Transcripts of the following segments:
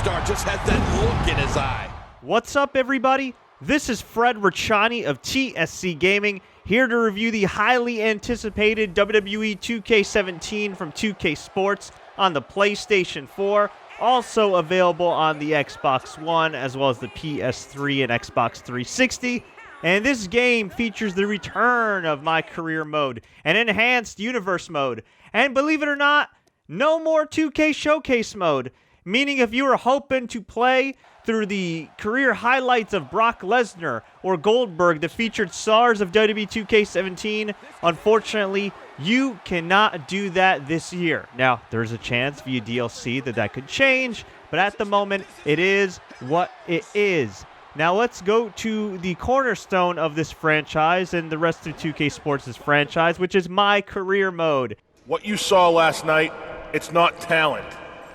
superstar just has that look in his eye. What's up, everybody? This is Fred Richani of TSC Gaming, here to review the highly anticipated WWE 2K17 from 2K Sports on the PlayStation 4, also available on the Xbox One, as well as the PS3 and Xbox 360. And this game features the return of MyCareer mode, an enhanced universe mode, and believe it or not, no more 2K Showcase mode, meaning if you were hoping to play through the career highlights of Brock Lesnar or Goldberg, the featured stars of WWE 2K17, unfortunately, you cannot do that this year. Now, there's a chance via DLC that could change, but at the moment, it is what it is. Now, let's go to the cornerstone of this franchise and the rest of 2K Sports' franchise, which is MyCareer mode. What you saw last night, it's not talent.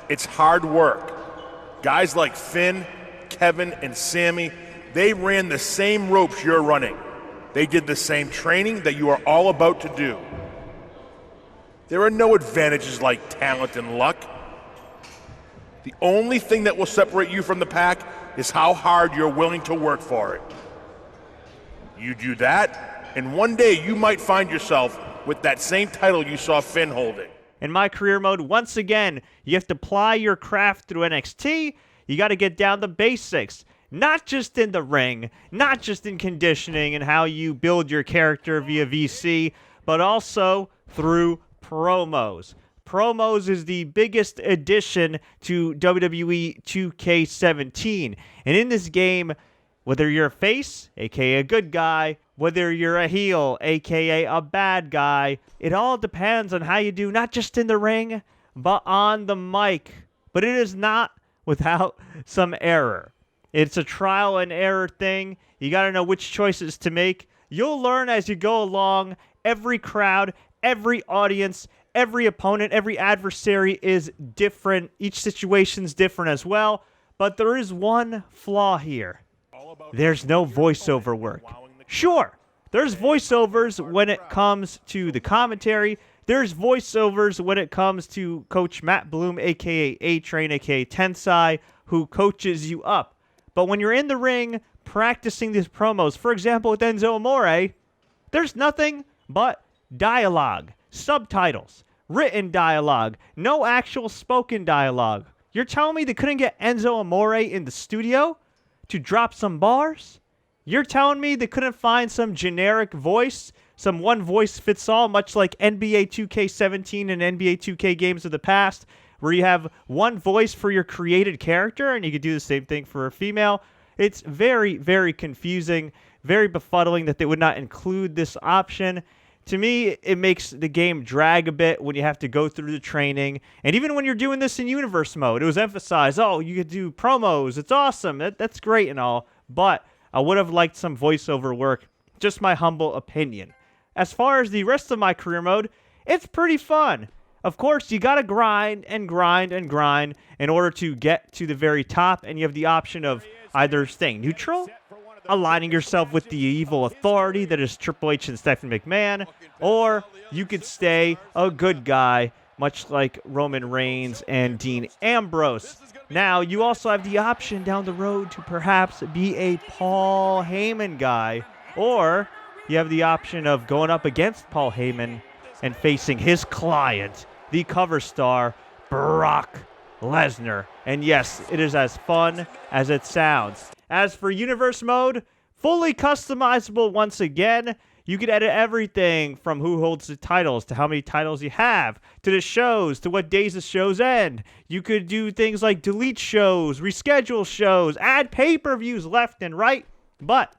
It's hard work. Guys like Finn, Kevin, and Sammy, they ran the same ropes you're running. They did the same training that you are all about to do. There are no advantages like talent and luck. The only thing that will separate you from the pack is how hard you're willing to work for it. You do that, and one day you might find yourself with that same title you saw Finn holding. In MyCareer mode, once again, you have to apply your craft through NXT. You got to get down the basics, not just in the ring, not just in conditioning and how you build your character via VC, but also through promos. Promos is the biggest addition to WWE 2K17. And in this game, whether you're a face, aka a good guy, whether you're a heel, aka a bad guy, it all depends on how you do, not just in the ring, but on the mic. But it is not without some error. It's a trial and error thing. You got to know which choices to make. You'll learn as you go along. Every crowd, every audience, every opponent, every adversary is different. Each situation's different as well. But there is one flaw here. There's no voiceover work. Sure, there's voiceovers when it comes to the commentary. There's voiceovers when it comes to Coach Matt Bloom, a.k.a. A-Train, a.k.a. Tensai, who coaches you up. But when you're in the ring practicing these promos, for example with Enzo Amore, there's nothing but dialogue, subtitles, written dialogue, no actual spoken dialogue. You're telling me they couldn't get Enzo Amore in the studio to drop some bars? You're telling me they couldn't find some generic voice, some one voice fits all, much like NBA 2K17 and NBA 2K games of the past, where you have one voice for your created character, and you could do the same thing for a female? It's very, very confusing, very befuddling that they would not include this option. To me, it makes the game drag a bit when you have to go through the training. And even when you're doing this in universe mode, it was emphasized, oh, you could do promos. It's awesome. That's great and all. But I would have liked some voiceover work. Just my humble opinion. As far as the rest of MyCareer mode, it's pretty fun. Of course, you got to grind and grind and grind in order to get to the very top. And you have the option of either staying neutral, aligning yourself with the evil authority that is Triple H and Stephanie McMahon, or you could stay a good guy, much like Roman Reigns and Dean Ambrose. Now, you also have the option down the road to perhaps be a Paul Heyman guy, or you have the option of going up against Paul Heyman and facing his client, the cover star, Brock Lesnar. And yes, it is as fun as it sounds. As for universe mode, fully customizable once again. You can edit everything from who holds the titles to how many titles you have, to the shows, to what days the shows end. You could do things like delete shows, reschedule shows, add pay-per-views left and right. But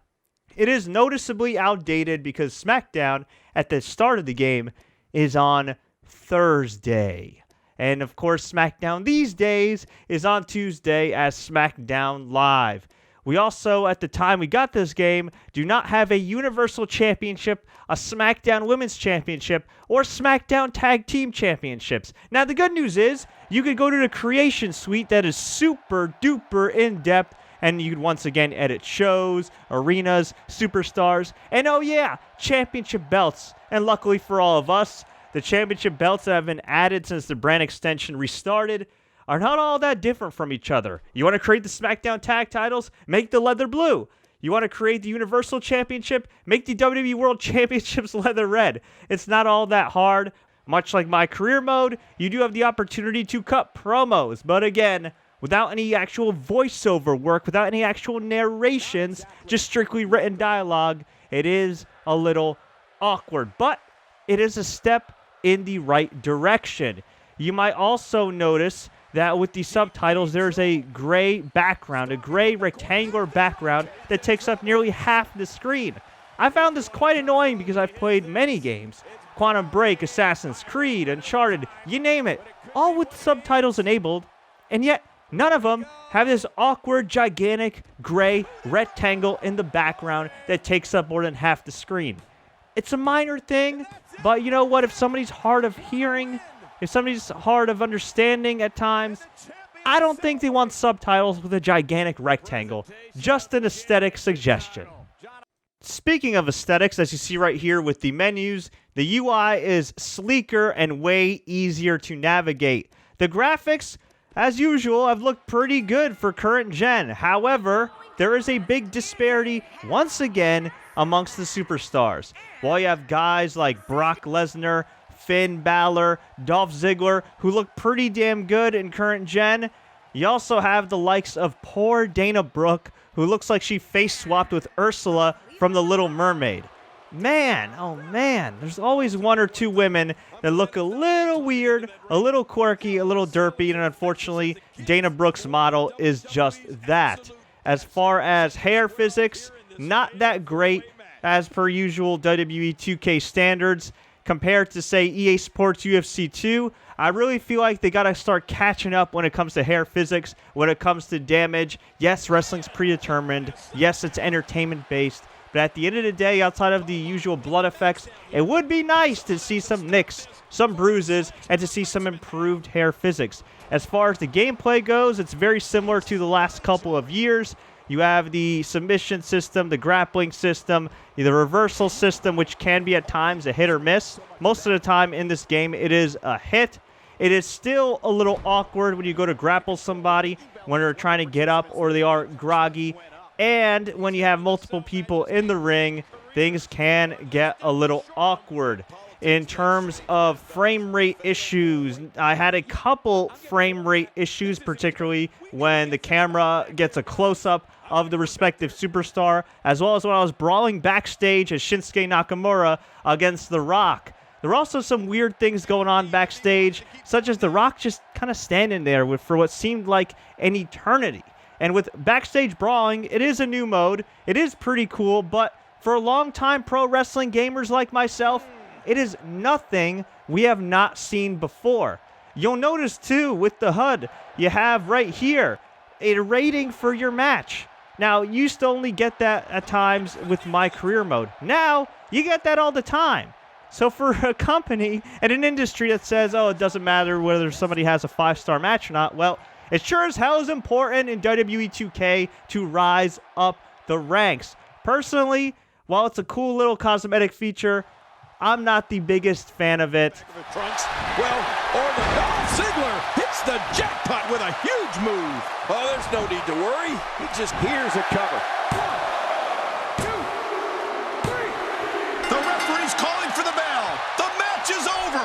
it is noticeably outdated because SmackDown at the start of the game is on Thursday. And of course, SmackDown these days is on Tuesday as SmackDown Live. We also, at the time we got this game, do not have a Universal Championship, a SmackDown Women's Championship, or SmackDown Tag Team Championships. Now, the good news is, you could go to the Creation Suite that is super duper in-depth, and you could once again edit shows, arenas, superstars, and oh yeah, championship belts. And luckily for all of us, the championship belts that have been added since the brand extension restarted are not all that different from each other. You want to create the SmackDown Tag Titles? Make the leather blue. You want to create the Universal Championship? Make the WWE World Championships leather red. It's not all that hard. Much like MyCareer mode, you do have the opportunity to cut promos, but again, without any actual voiceover work, without any actual narrations, just strictly written dialogue, it is a little awkward, but it is a step in the right direction. You might also notice that with the subtitles, there's a gray background, a gray rectangular background that takes up nearly half the screen. I found this quite annoying because I've played many games, Quantum Break, Assassin's Creed, Uncharted, you name it, all with subtitles enabled, and yet none of them have this awkward, gigantic, gray rectangle in the background that takes up more than half the screen. It's a minor thing, but you know what? If somebody's hard of hearing, if somebody's hard of understanding at times, I don't think they want subtitles with a gigantic rectangle. Just an aesthetic suggestion. Speaking of aesthetics, as you see right here with the menus, the UI is sleeker and way easier to navigate. The graphics, as usual, have looked pretty good for current gen. However, there is a big disparity, once again, amongst the superstars. While you have guys like Brock Lesnar, Finn Balor, Dolph Ziggler, who look pretty damn good in current gen, you also have the likes of poor Dana Brooke, who looks like she face-swapped with Ursula from The Little Mermaid. Man, oh man, there's always one or two women that look a little weird, a little quirky, a little derpy, and unfortunately, Dana Brooke's model is just that. As far as hair physics, not that great as per usual WWE 2K standards. Compared to, say, EA Sports UFC 2, I really feel like they got to start catching up when it comes to hair physics, when it comes to damage. Yes, wrestling's predetermined. Yes, it's entertainment-based. But at the end of the day, outside of the usual blood effects, it would be nice to see some nicks, some bruises, and to see some improved hair physics. As far as the gameplay goes, it's very similar to the last couple of years. You have the submission system, the grappling system, the reversal system, which can be at times a hit or miss. Most of the time in this game, it is a hit. It is still a little awkward when you go to grapple somebody, when they're trying to get up or they are groggy. And when you have multiple people in the ring, things can get a little awkward. In terms of frame rate issues, I had a couple frame rate issues, particularly when the camera gets a close-up of the respective superstar, as well as when I was brawling backstage as Shinsuke Nakamura against The Rock. There were also some weird things going on backstage, such as The Rock just kind of standing there for what seemed like an eternity. And with backstage brawling, it is a new mode. It is pretty cool, but for long-time pro wrestling gamers like myself, it is nothing we have not seen before. You'll notice, too, with the HUD, you have right here a rating for your match. Now, you used to only get that at times with MyCareer mode. Now, you get that all the time. So for a company and an industry that says, oh, it doesn't matter whether somebody has a 5-star match or not, well, it sure as hell is important in WWE 2K to rise up the ranks. Personally, while it's a cool little cosmetic feature, I'm not the biggest fan of it. Ziggler hits the jackpot with a huge move. Oh, there's no need to worry. He just hears a cover. 1, 2, 3. The referee's calling for the bell. The match is over.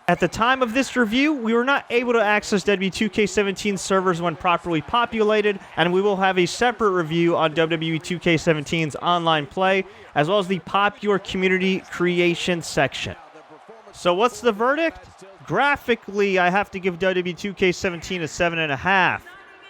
At the time of this review, we were not able to access WWE 2K17 servers when properly populated, and we will have a separate review on WWE 2K17's online play, as well as the popular community creation section. So what's the verdict? Graphically, I have to give WWE 2K17 a 7.5.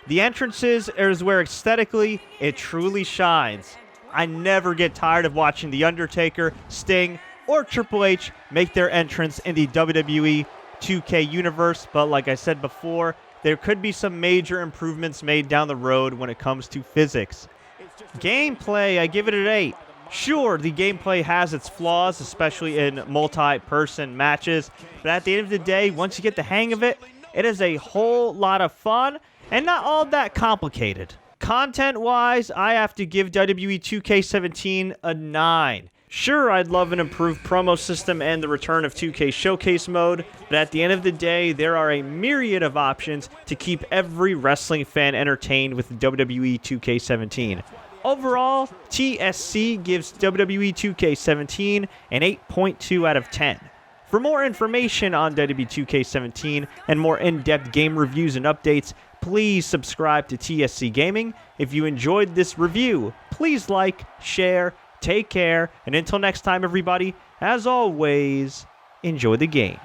The entrances is where aesthetically it truly shines. I never get tired of watching The Undertaker, Sting, or Triple H make their entrance in the WWE 2K universe, but like I said before, there could be some major improvements made down the road when it comes to physics. Gameplay, I give it an 8. Sure, the gameplay has its flaws, especially in multi-person matches, but at the end of the day, once you get the hang of it, it is a whole lot of fun and not all that complicated. Content-wise, I have to give WWE 2K17 a 9. Sure, I'd love an improved promo system and the return of 2K Showcase mode, but at the end of the day, there are a myriad of options to keep every wrestling fan entertained with WWE 2K17. Overall, TSC gives WWE 2K17 an 8.2 out of 10. For more information on WWE 2K17 and more in-depth game reviews and updates, please subscribe to TSC Gaming. If you enjoyed this review, please like, share, take care, and until next time, everybody, as always, enjoy the games.